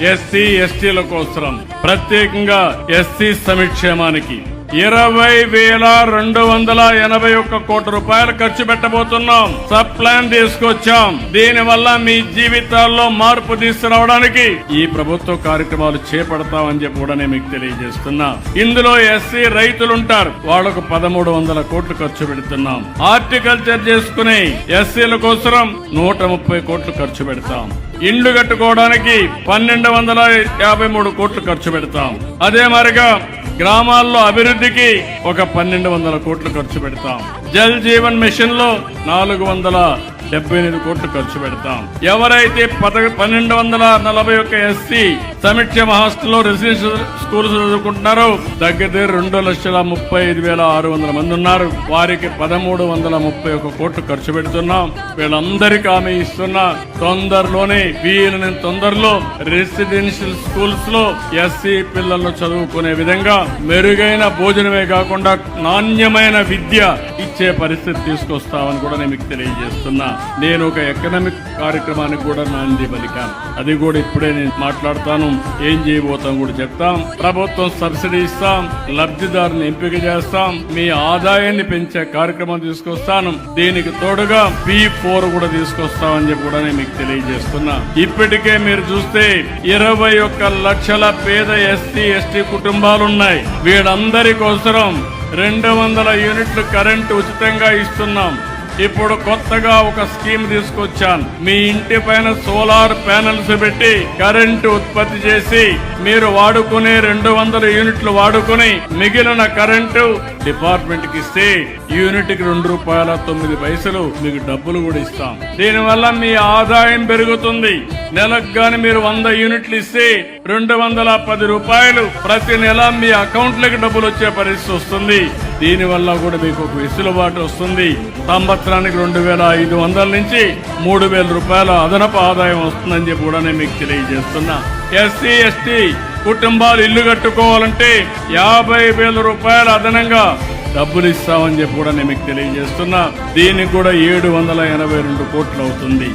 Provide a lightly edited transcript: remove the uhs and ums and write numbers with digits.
SC ఎస్టీల కోసం ప్రత్యేకంగా ఎస్సీ సంక్షేమానికి 20,281 కోట్ల రూపాయలు ఖర్చు పెట్టబోతున్నాం. సబ్ ప్లాన్ తీసుకొచ్చాం. దీని వల్ల మీ జీవితాల్లో మార్పు తీసుకురావడానికి ఈ ప్రభుత్వ కార్యక్రమాలు చేపడతామని చెప్పి కూడా నేను మీకు తెలియజేస్తున్నా. ఇందులో ఎస్సీ రైతులు ఉంటారు, వాళ్లకు 1,300 కోట్లు ఖర్చు పెడుతున్నాం. హార్టికల్చర్ చేసుకుని ఎస్సీల కోసం 130 కోట్లు ఖర్చు పెడతాం. ఇండ్లు కట్టుకోవడానికి 1,253 కోట్లు ఖర్చు పెడతాం. అదే మరిగా గ్రామాల్లో అభివృద్ధికి ఒక 1,200 కోట్లు ఖర్చు పెడతాం. జల్ జీవన్ మిషన్ లో 478 కోట్లు ఖర్చు పెడతాం. ఎవరైతే 1,241 ఎస్సీ సంక్షేమ హాస్టల్లో రెసిడెన్షియల్ స్కూల్స్ చదువుకుంటున్నారో దగ్గర 2,35,600 మంది ఉన్నారు. వారికి 1,331 కోట్లు ఖర్చు పెడుతున్నాం. వీళ్ళందరికీ హామీ ఇస్తున్నా, తొందరలోనే వీళ్ళని తొందరలో రెసిడెన్షియల్ స్కూల్స్ లో ఎస్సీ పిల్లలను చదువుకునే విధంగా మెరుగైన భోజనమే కాకుండా నాణ్యమైన విద్య ఇచ్చే పరిస్థితి తీసుకొస్తామని కూడా నేను మీకు తెలియజేస్తున్నా. నేను ఒక ఎకనామిక్ కార్యక్రమానికి కూడా నాంది పలికాను. అది కూడా ఇప్పుడే నేను మాట్లాడతాను. ఏం చేయబోతాం కూడా చెప్తాం. ప్రభుత్వం సబ్సిడీ ఇస్తాం, లబ్ధిదారుని ఎంపిక చేస్తాం, మీ ఆదాయాన్ని పెంచే కార్యక్రమం తీసుకొస్తాను. దీనికి తోడుగా P4 కూడా తీసుకొస్తామని చెప్పి కూడా నేను మీకు తెలియజేస్తున్నా. ఇప్పటికే మీరు చూస్తే 21 లక్షల పేద ఎస్సీ ఎస్టీ కుటుంబాలున్నాయి. వీళ్ళందరి కోసం 200 యూనిట్లు కరెంటు ఉచితంగా ఇస్తున్నాం. ఇప్పుడు కొత్తగా ఒక స్కీమ్ తీసుకొచ్చాను. మీ ఇంటి పైన సోలార్ ప్యానెల్స్ పెట్టి కరెంటు ఉత్పత్తి చేసి మీరు వాడుకునే 200 యూనిట్లు వాడుకుని మిగిలిన కరెంటు డిపార్ట్మెంట్ కి ఇస్తే యూనిట్ కి ₹2.09 మీకు డబ్బులు కూడా ఇస్తాం. దీనివల్ల మీ ఆదాయం పెరుగుతుంది. నెలకు గాని మీరు 100 యూనిట్లు ఇస్తే ₹210 ప్రతి నెల మీ అకౌంట్లకి డబ్బులు వచ్చే పరిస్థితి వస్తుంది. దీనివల్ల కూడా మీకు ఒక వెసులుబాటు వస్తుంది. సంవత్సరానికి 2,500 నుంచి ₹3,000 అదనపు ఆదాయం వస్తుందని చెప్పి కూడా నేను మీకు తెలియజేస్తున్నా. ఎస్సీ ఎస్టీ కుటుంబాలు ఇల్లు కట్టుకోవాలంటే ₹50,000 అదనంగా డబ్బులు ఇస్తామని చెప్పి కూడా నేను మీకు తెలియజేస్తున్నా. దీనికి కూడా 782 కోట్లు అవుతుంది.